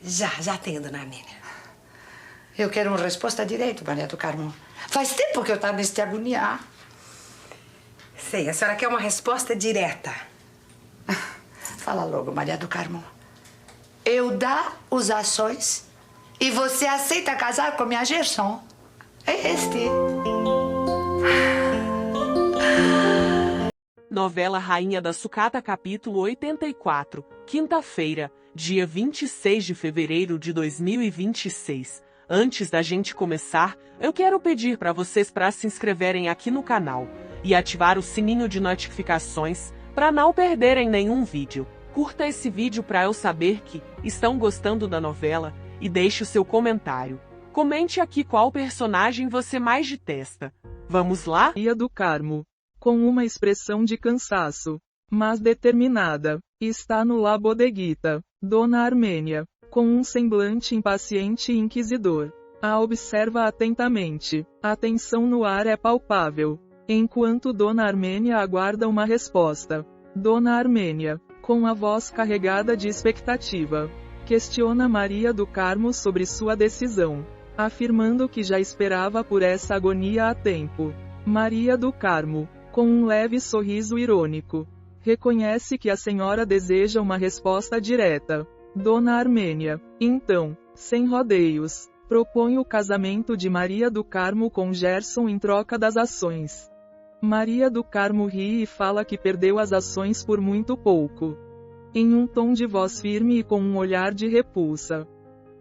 Já tenho, dona Armênia. Eu quero uma resposta direita, Maria do Carmo. Faz tempo que eu estou nesta agonia. Sei, a senhora quer uma resposta direta. Fala logo, Maria do Carmo. Eu dou as ações e você aceita casar com minha Gerson? É este. Novela Rainha da Sucata, capítulo 84, quinta-feira, dia 26 de fevereiro de 2026. Antes da gente começar, eu quero pedir para vocês para se inscreverem aqui no canal e ativar o sininho de notificações para não perderem nenhum vídeo. Curta esse vídeo para eu saber que estão gostando da novela e deixe o seu comentário. Comente aqui qual personagem você mais detesta. Vamos lá? Maria do Carmo, com uma expressão de cansaço, mas determinada, está no La Bodeguita. Dona Armênia, com um semblante impaciente e inquisidor, a observa atentamente. A tensão no ar é palpável, enquanto Dona Armênia aguarda uma resposta. Dona Armênia, com a voz carregada de expectativa, questiona Maria do Carmo sobre sua decisão, afirmando que já esperava por essa agonia há tempo. Maria do Carmo, com um leve sorriso irônico, reconhece que a senhora deseja uma resposta direta. Dona Armênia, então, sem rodeios, propõe o casamento de Maria do Carmo com Gerson em troca das ações. Maria do Carmo ri e fala que perdeu as ações por muito pouco, em um tom de voz firme e com um olhar de repulsa.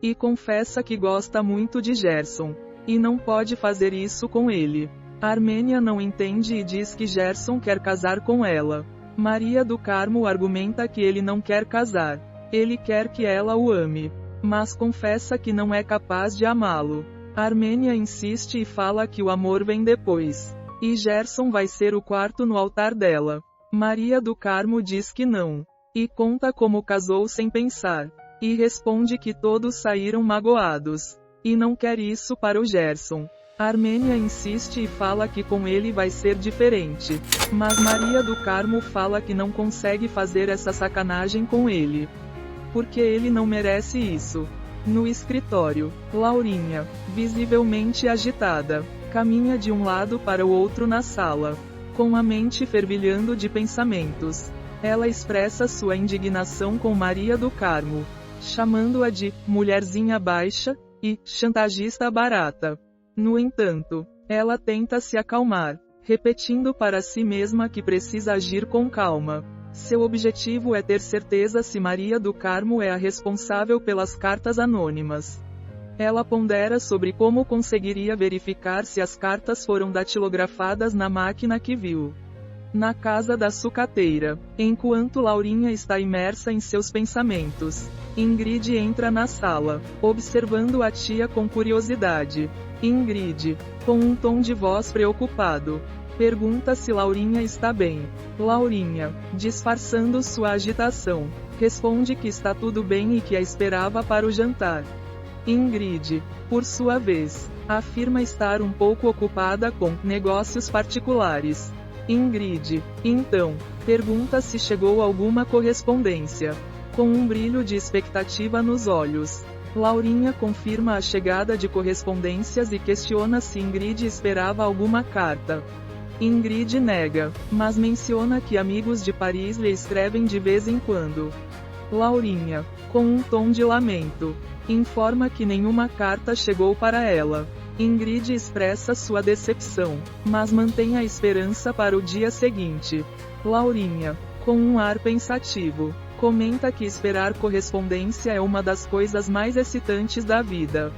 E confessa que gosta muito de Gerson, e não pode fazer isso com ele. Armênia não entende e diz que Gerson quer casar com ela. Maria do Carmo argumenta que ele não quer casar. Ele quer que ela o ame, mas confessa que não é capaz de amá-lo. Armênia insiste e fala que o amor vem depois, e Gerson vai ser o quarto no altar dela. Maria do Carmo diz que não, e conta como casou sem pensar, e responde que todos saíram magoados, e não quer isso para o Gerson. Armênia insiste e fala que com ele vai ser diferente, mas Maria do Carmo fala que não consegue fazer essa sacanagem com ele, porque ele não merece isso. No escritório, Laurinha, visivelmente agitada, caminha de um lado para o outro na sala, com a mente fervilhando de pensamentos. Ela expressa sua indignação com Maria do Carmo, chamando-a de mulherzinha baixa e chantagista barata. No entanto, ela tenta se acalmar, repetindo para si mesma que precisa agir com calma. Seu objetivo é ter certeza se Maria do Carmo é a responsável pelas cartas anônimas. Ela pondera sobre como conseguiria verificar se as cartas foram datilografadas na máquina que viu na casa da sucateira. Enquanto Laurinha está imersa em seus pensamentos, Ingrid entra na sala, observando a tia com curiosidade. Ingrid, com um tom de voz preocupado, pergunta se Laurinha está bem. Laurinha, disfarçando sua agitação, responde que está tudo bem e que a esperava para o jantar. Ingrid, por sua vez, afirma estar um pouco ocupada com negócios particulares. Ingrid, então, pergunta se chegou alguma correspondência, com um brilho de expectativa nos olhos. Laurinha confirma a chegada de correspondências e questiona se Ingrid esperava alguma carta. Ingrid nega, mas menciona que amigos de Paris lhe escrevem de vez em quando. Laurinha, com um tom de lamento, informa que nenhuma carta chegou para ela. Ingrid expressa sua decepção, mas mantém a esperança para o dia seguinte. Laurinha, com um ar pensativo, comenta que esperar correspondência é uma das coisas mais excitantes da vida,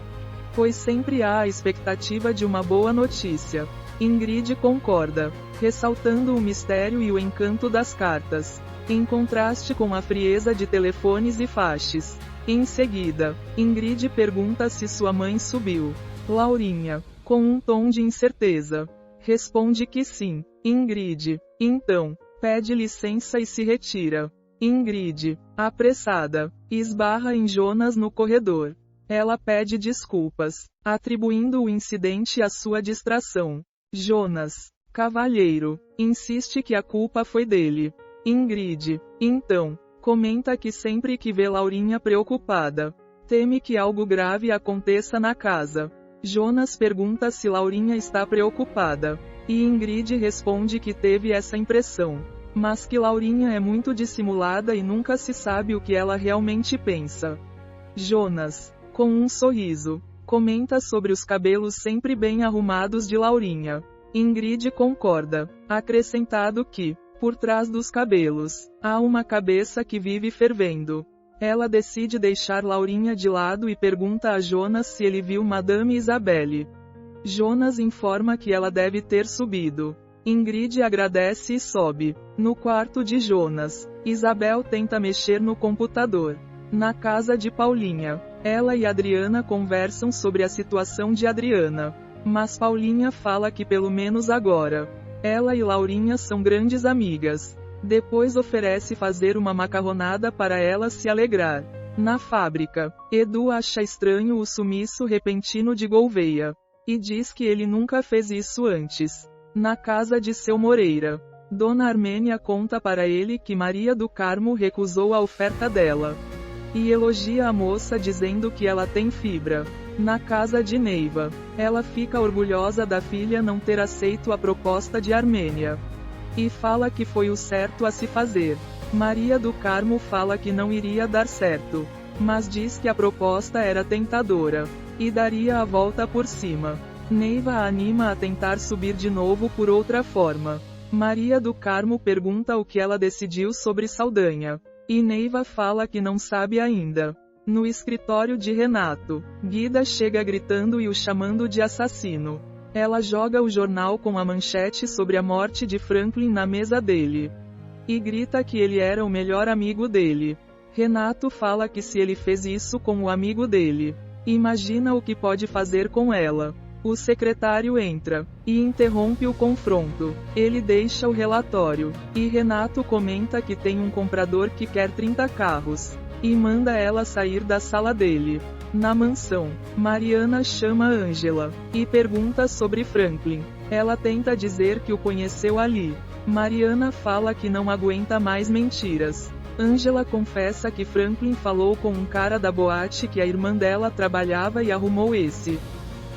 pois sempre há a expectativa de uma boa notícia. Ingrid concorda, ressaltando o mistério e o encanto das cartas, em contraste com a frieza de telefones e faxes. Em seguida, Ingrid pergunta se sua mãe subiu. Laurinha, com um tom de incerteza, responde que sim. Ingrid, então, pede licença e se retira. Ingrid, apressada, esbarra em Jonas no corredor. Ela pede desculpas, atribuindo o incidente à sua distração. Jonas, cavalheiro, insiste que a culpa foi dele. Ingrid, então, comenta que sempre que vê Laurinha preocupada, Teme que algo grave aconteça na casa. Jonas pergunta se Laurinha está preocupada. E Ingrid responde que teve essa impressão. Mas que Laurinha é muito dissimulada e nunca se sabe o que ela realmente pensa. Jonas, com um sorriso, comenta sobre os cabelos sempre bem arrumados de Laurinha. Ingrid concorda, acrescentado que, por trás dos cabelos, há uma cabeça que vive fervendo. Ela decide deixar Laurinha de lado e pergunta a Jonas se ele viu Madame Isabelle. Jonas informa que ela deve ter subido. Ingrid agradece e sobe. No quarto de Jonas, Isabel tenta mexer no computador. Na casa de Paulinha, ela e Adriana conversam sobre a situação de Adriana. Mas Paulinha fala que pelo menos agora, ela e Laurinha são grandes amigas. Depois oferece fazer uma macarronada para ela se alegrar. Na fábrica, Edu acha estranho o sumiço repentino de Gouveia. E diz que ele nunca fez isso antes. Na casa de seu Moreira, Dona Armênia conta para ele que Maria do Carmo recusou a oferta dela. E elogia a moça dizendo que ela tem fibra. Na casa de Neiva, ela fica orgulhosa da filha não ter aceito a proposta de Armênia. E fala que foi o certo a se fazer. Maria do Carmo fala que não iria dar certo. Mas diz que a proposta era tentadora. E daria a volta por cima. Neiva a anima a tentar subir de novo por outra forma. Maria do Carmo pergunta o que ela decidiu sobre Saldanha. E Neiva fala que não sabe ainda. No escritório de Renato, Guida chega gritando e o chamando de assassino. Ela joga o jornal com a manchete sobre a morte de Franklin na mesa dele. E grita que ele era o melhor amigo dele. Renato fala que se ele fez isso com o amigo dele, imagina o que pode fazer com ela. O secretário entra e interrompe o confronto. Ele deixa o relatório. E Renato comenta que tem um comprador que quer 30 carros. E manda ela sair da sala dele. Na mansão, Mariana chama Ângela e pergunta sobre Franklin. Ela tenta dizer que o conheceu ali. Mariana fala que não aguenta mais mentiras. Ângela confessa que Franklin falou com um cara da boate que a irmã dela trabalhava e arrumou esse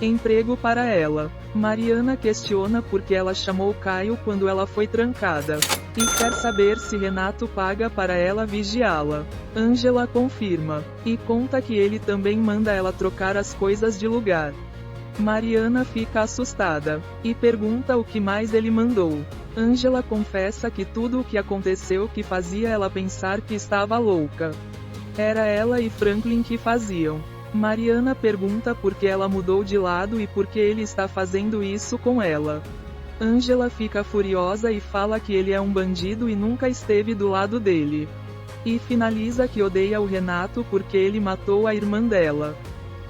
emprego para ela. Mariana questiona por que ela chamou Caio quando ela foi trancada. E quer saber se Renato paga para ela vigiá-la. Ângela confirma. E conta que ele também manda ela trocar as coisas de lugar. Mariana fica assustada. E pergunta o que mais ele mandou. Ângela confessa que tudo o que aconteceu que fazia ela pensar que estava louca. Era ela e Franklin que faziam. Mariana pergunta por que ela mudou de lado e por que ele está fazendo isso com ela. Ângela fica furiosa e fala que ele é um bandido e nunca esteve do lado dele. E finaliza que odeia o Renato porque ele matou a irmã dela.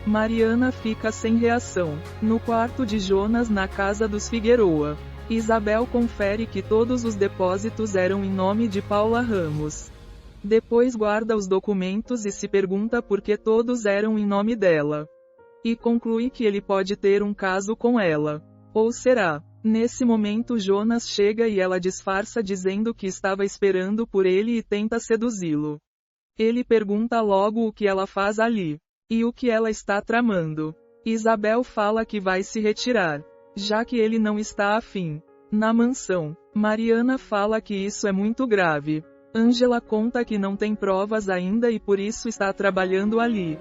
Mariana fica sem reação. No quarto de Jonas na casa dos Figueroa, Isabel confere que todos os depósitos eram em nome de Paula Ramos. Depois guarda os documentos e se pergunta por que todos eram em nome dela. E conclui que ele pode ter um caso com ela. Ou será? Nesse momento Jonas chega e ela disfarça dizendo que estava esperando por ele e tenta seduzi-lo. Ele pergunta logo o que ela faz ali. E o que ela está tramando. Isabel fala que vai se retirar, já que ele não está afim. Na mansão, Mariana fala que isso é muito grave. Ângela conta que não tem provas ainda e por isso está trabalhando ali.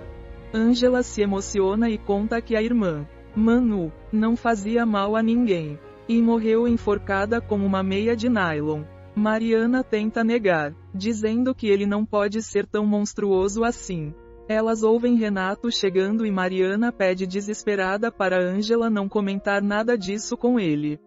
Ângela se emociona e conta que a irmã, Manu, não fazia mal a ninguém. E morreu enforcada com uma meia de nylon. Mariana tenta negar, dizendo que ele não pode ser tão monstruoso assim. Elas ouvem Renato chegando e Mariana pede desesperada para Ângela não comentar nada disso com ele.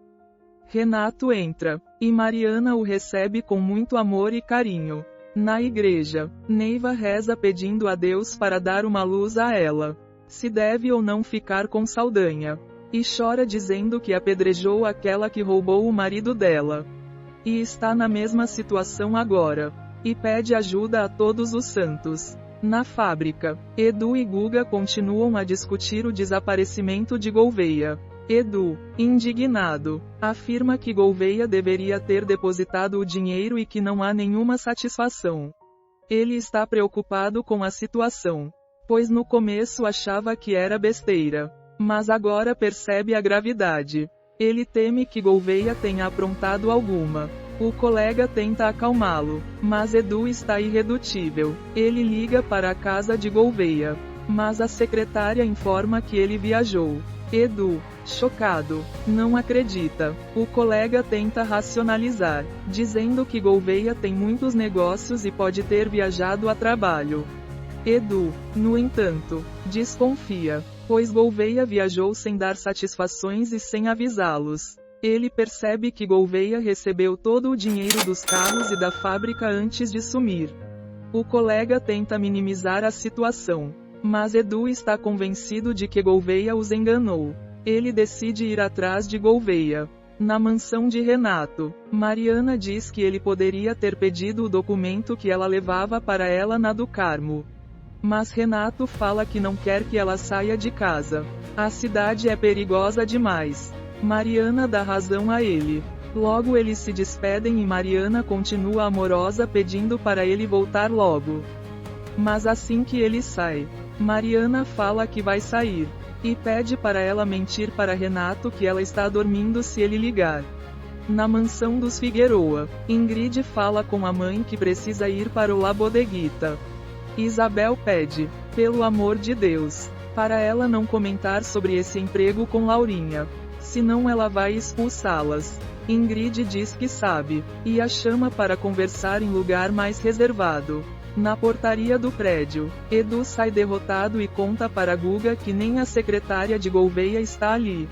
Renato entra, e Mariana o recebe com muito amor e carinho. Na igreja, Neiva reza pedindo a Deus para dar uma luz a ela. Se deve ou não ficar com Saldanha. E chora dizendo que apedrejou aquela que roubou o marido dela. E está na mesma situação agora. E pede ajuda a todos os santos. Na fábrica, Edu e Guga continuam a discutir o desaparecimento de Gouveia. Edu, indignado, afirma que Gouveia deveria ter depositado o dinheiro e que não há nenhuma satisfação. Ele está preocupado com a situação. pois no começo achava que era besteira, mas agora percebe a gravidade. Ele teme que Gouveia tenha aprontado alguma. O colega tenta acalmá-lo, mas Edu está irredutível. Ele liga para a casa de Gouveia, mas a secretária informa que ele viajou. Edu, chocado, não acredita. O colega tenta racionalizar, dizendo que Gouveia tem muitos negócios e pode ter viajado a trabalho. Edu, no entanto, desconfia, pois Gouveia viajou sem dar satisfações e sem avisá-los. Ele percebe que Gouveia recebeu todo o dinheiro dos carros e da fábrica antes de sumir. O colega tenta minimizar a situação, mas Edu está convencido de que Gouveia os enganou. Ele decide ir atrás de Gouveia. Na mansão de Renato, Mariana diz que ele poderia ter pedido o documento que ela levava para ela na do Carmo. Mas Renato fala que não quer que ela saia de casa. A cidade é perigosa demais. Mariana dá razão a ele. Logo eles se despedem e Mariana continua amorosa pedindo para ele voltar logo. Mas assim que ele sai, Mariana fala que vai sair, e pede para ela mentir para Renato que ela está dormindo se ele ligar. Na mansão dos Figueroa, Ingrid fala com a mãe que precisa ir para o La Bodeguita. Isabel pede, pelo amor de Deus, para ela não comentar sobre esse emprego com Laurinha, senão ela vai expulsá-las. Ingrid diz que sabe, e a chama para conversar em lugar mais reservado. Na portaria do prédio, Edu sai derrotado e conta para Guga que nem a secretária de Gouveia está ali.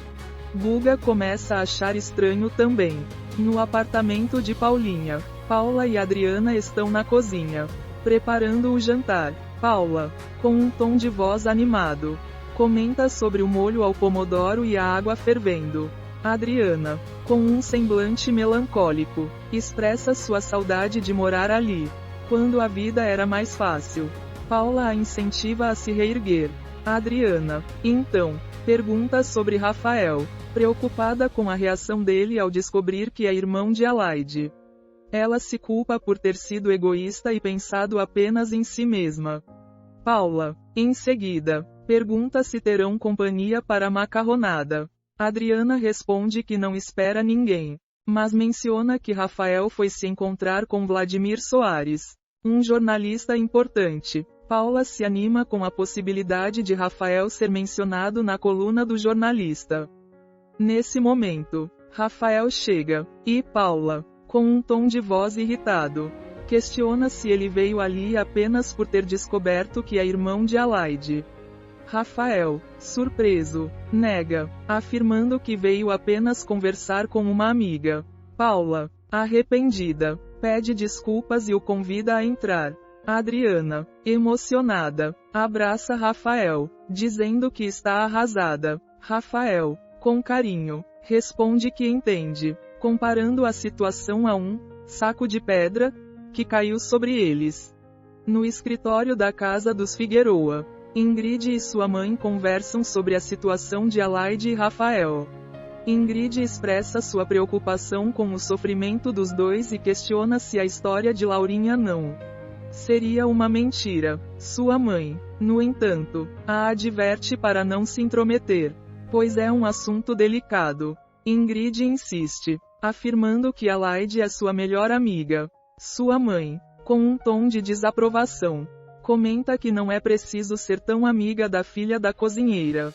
Guga começa a achar estranho também. No apartamento de Paulinha, Paula e Adriana estão na cozinha, preparando o jantar. Paula, com um tom de voz animado, comenta sobre o molho ao pomodoro e a água fervendo. Adriana, com um semblante melancólico, expressa sua saudade de morar ali, quando a vida era mais fácil. Paula a incentiva a se reerguer. Adriana, então, pergunta sobre Rafael, preocupada com a reação dele ao descobrir que é irmão de Alaide. Ela se culpa por ter sido egoísta e pensado apenas em si mesma. Paula, em seguida, pergunta se terão companhia para a macarronada. Adriana responde que não espera ninguém, mas menciona que Rafael foi se encontrar com Vladimir Soares, um jornalista importante. Paula se anima com a possibilidade de Rafael ser mencionado na coluna do jornalista. Nesse momento, Rafael chega, e Paula, com um tom de voz irritado, questiona se ele veio ali apenas por ter descoberto que é irmão de Alaide. Rafael, surpreso, nega, afirmando que veio apenas conversar com uma amiga. Paula, arrependida, pede desculpas e o convida a entrar. Adriana, emocionada, abraça Rafael, dizendo que está arrasada. Rafael, com carinho, responde que entende, comparando a situação a um saco de pedra que caiu sobre eles. No escritório da casa dos Figueroa, Ingrid e sua mãe conversam sobre a situação de Alaide e Rafael. Ingrid expressa sua preocupação com o sofrimento dos dois e questiona se a história de Laurinha não seria uma mentira. Sua mãe, no entanto, a adverte para não se intrometer, pois é um assunto delicado. Ingrid insiste, afirmando que Alaide é sua melhor amiga. Sua mãe, com um tom de desaprovação, comenta que não é preciso ser tão amiga da filha da cozinheira.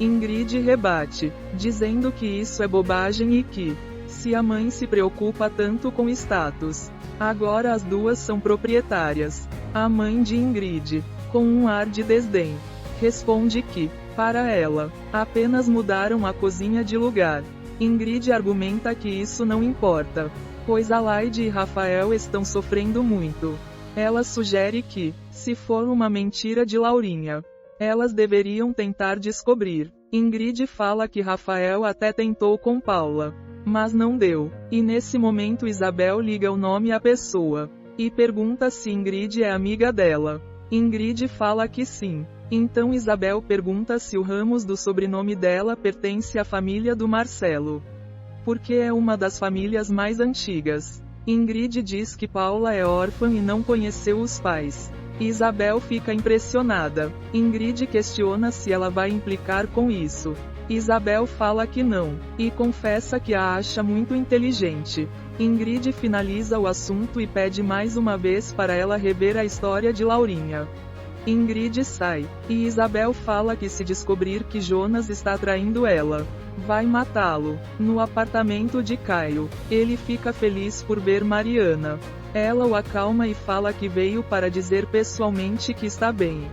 Ingrid rebate, dizendo que isso é bobagem e que, se a mãe se preocupa tanto com status, agora as duas são proprietárias. A mãe de Ingrid, com um ar de desdém, responde que, para ela, apenas mudaram a cozinha de lugar. Ingrid argumenta que isso não importa, pois Alaide e Rafael estão sofrendo muito. Ela sugere que, se for uma mentira de Laurinha, elas deveriam tentar descobrir. Ingrid fala que Rafael até tentou com Paula, mas não deu. E nesse momento Isabel liga o nome à pessoa, e pergunta se Ingrid é amiga dela. Ingrid fala que sim. Então Isabel pergunta se o Ramos do sobrenome dela pertence à família do Marcelo, porque é uma das famílias mais antigas. Ingrid diz que Paula é órfã e não conheceu os pais. Isabel fica impressionada. Ingrid questiona se ela vai implicar com isso. Isabel fala que não, e confessa que a acha muito inteligente. Ingrid finaliza o assunto e pede mais uma vez para ela rever a história de Laurinha. Ingrid sai, e Isabel fala que se descobrir que Jonas está traindo ela, vai matá-lo. No apartamento de Caio, ele fica feliz por ver Mariana. Ela o acalma e fala que veio para dizer pessoalmente que está bem.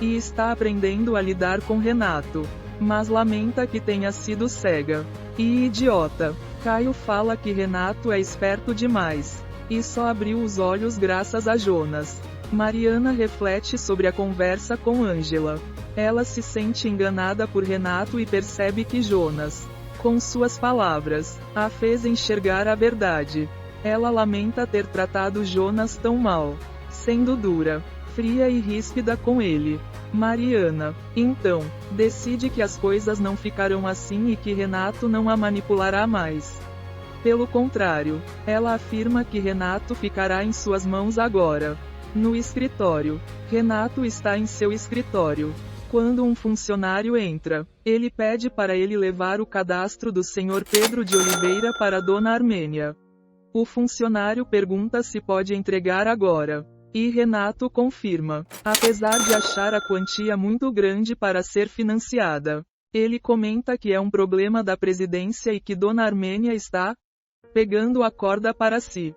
E está aprendendo a lidar com Renato. Mas lamenta que tenha sido cega. E idiota. Caio fala que Renato é esperto demais. E só abriu os olhos graças a Jonas. Mariana reflete sobre a conversa com Ângela. Ela se sente enganada por Renato e percebe que Jonas, com suas palavras, a fez enxergar a verdade. Ela lamenta ter tratado Jonas tão mal, sendo dura, fria e ríspida com ele. Mariana, então, decide que as coisas não ficarão assim e que Renato não a manipulará mais. Pelo contrário, ela afirma que Renato ficará em suas mãos agora. No escritório, Renato está em seu escritório. Quando um funcionário entra, ele pede para ele levar o cadastro do Sr. Pedro de Oliveira para Dona Armênia. O funcionário pergunta se pode entregar agora. E Renato confirma, apesar de achar a quantia muito grande para ser financiada. Ele comenta que é um problema da presidência e que Dona Armênia está pegando a corda para si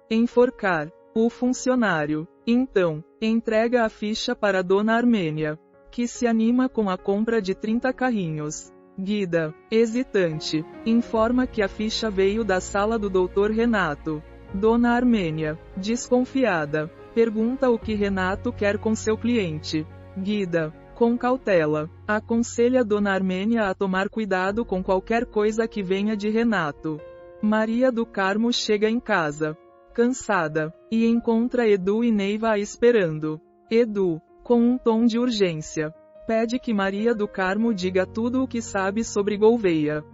enforcar o funcionário. Então, entrega a ficha para Dona Armênia, que se anima com a compra de 30 carrinhos. Guida, hesitante, informa que a ficha veio da sala do Dr. Renato. Dona Armênia, desconfiada, pergunta o que Renato quer com seu cliente. Guida, com cautela, aconselha Dona Armênia a tomar cuidado com qualquer coisa que venha de Renato. Maria do Carmo chega em casa, cansada, e encontra Edu e Neiva a esperando. Edu, com um tom de urgência, pede que Maria do Carmo diga tudo o que sabe sobre Gouveia.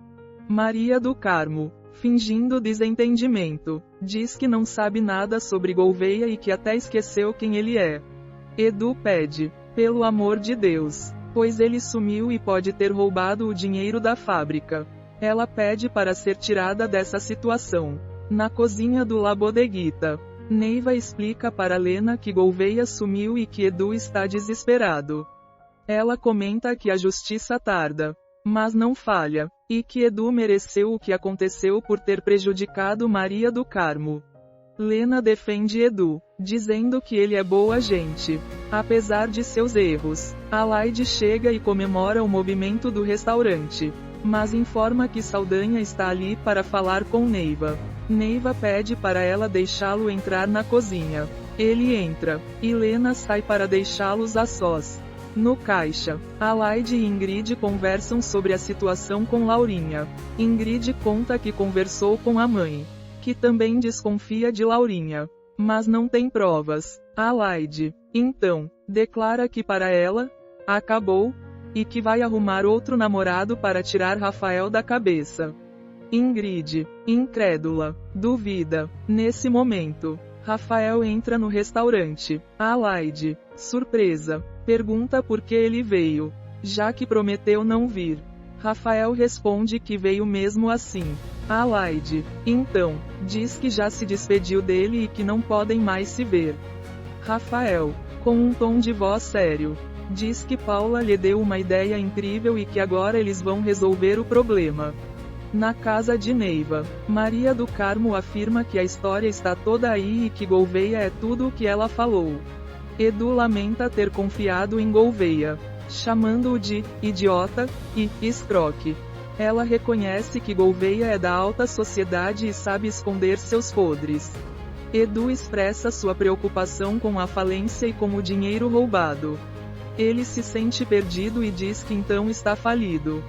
Maria do Carmo, fingindo desentendimento, diz que não sabe nada sobre Gouveia e que até esqueceu quem ele é. Edu pede, pelo amor de Deus, pois ele sumiu e pode ter roubado o dinheiro da fábrica. Ela pede para ser tirada dessa situação. Na cozinha do La Bodeguita, Neiva explica para Lena que Gouveia sumiu e que Edu está desesperado. Ela comenta que a justiça tarda, mas não falha, e que Edu mereceu o que aconteceu por ter prejudicado Maria do Carmo. Lena defende Edu, dizendo que ele é boa gente, apesar de seus erros. Alaide chega e comemora o movimento do restaurante, mas informa que Saldanha está ali para falar com Neiva. Neiva pede para ela deixá-lo entrar na cozinha. Ele entra, e Lena sai para deixá-los a sós. No caixa, Alaide e Ingrid conversam sobre a situação com Laurinha. Ingrid conta que conversou com a mãe, que também desconfia de Laurinha, mas não tem provas. Alaide, então, declara que para ela, acabou, e que vai arrumar outro namorado para tirar Rafael da cabeça. Ingrid, incrédula, duvida. Nesse momento, Rafael entra no restaurante. Alaide, surpresa, pergunta por que ele veio, já que prometeu não vir. Rafael responde que veio mesmo assim. Alaide, então, diz que já se despediu dele e que não podem mais se ver. Rafael, com um tom de voz sério, diz que Paula lhe deu uma ideia incrível e que agora eles vão resolver o problema. Na casa de Neiva, Maria do Carmo afirma que a história está toda aí e que Gouveia é tudo o que ela falou. Edu lamenta ter confiado em Gouveia, chamando-o de idiota e escroque. Ela reconhece que Gouveia é da alta sociedade e sabe esconder seus podres. Edu expressa sua preocupação com a falência e com o dinheiro roubado. Ele se sente perdido e diz que então está falido.